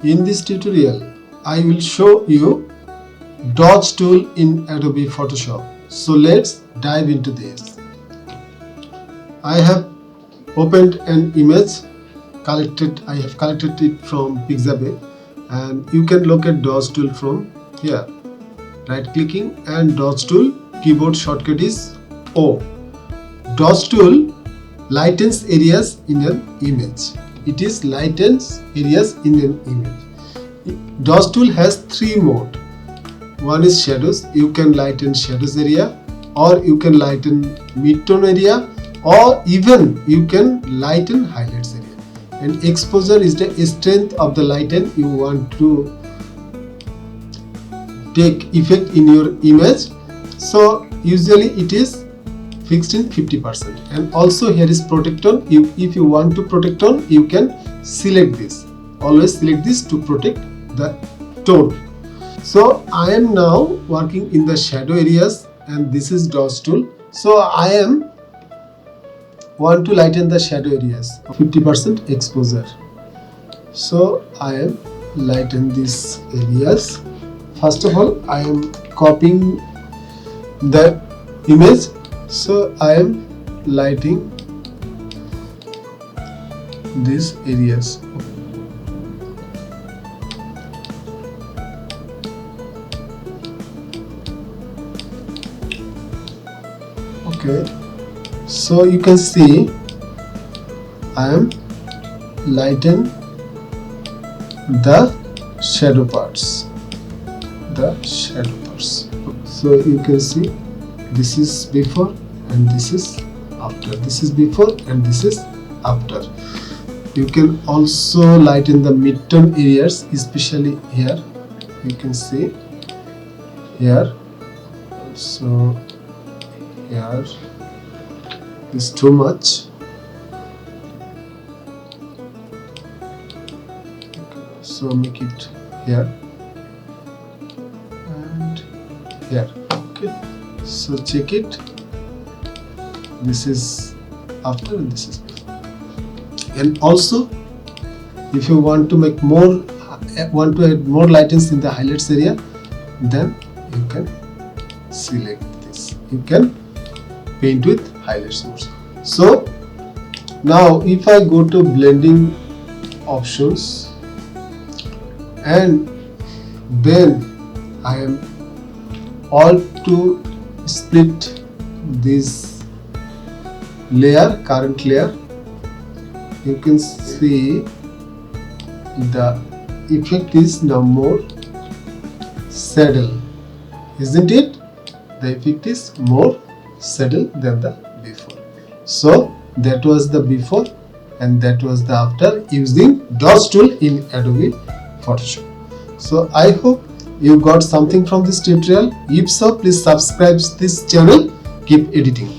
In this tutorial, I will show you Dodge Tool in Adobe Photoshop. So let's dive into this. I have opened an image. I have collected it from Pixabay, and you can locate Dodge Tool from here. Right clicking and Dodge Tool, keyboard shortcut is O. Dodge Tool lightens areas in an image. It is lightens areas in an image. Dodge Tool has three modes. One is shadows. You can lighten shadows area, or you can lighten mid-tone area, or even you can lighten highlights area. And exposure is the strength of the lighten you want to take effect in your image. So usually it is fixed in 50%. And also here is protect on. If you want to protect on, you can select this. Always select this to protect the tone. So I am now working in the shadow areas, and this is Dodge Tool. So I want to lighten the shadow areas. 50% exposure. So I am lighten these areas. First of all, I am copying the image. So I am lighting these areas. Okay, so you can see I am lighten the shadow parts. So you can see this is before and this is after. This is before and this is after. You can also lighten the mid-tone areas, especially here. You can see here. So here is too much. So make it here and here. Okay, so check it. This is after and this is before. And also, if you want to make more, want to add more lightens in the highlights area, then you can select this. You can paint with highlights modes. So now if I go to blending options, and then I am all to split this layer, current layer, you can see the effect is now more subtle, isn't it? The effect is more subtle than the before. So that was the before and that was the after using Dodge Tool in Adobe Photoshop. So I hope you got something from this tutorial. If so, please subscribe this channel. Keep editing.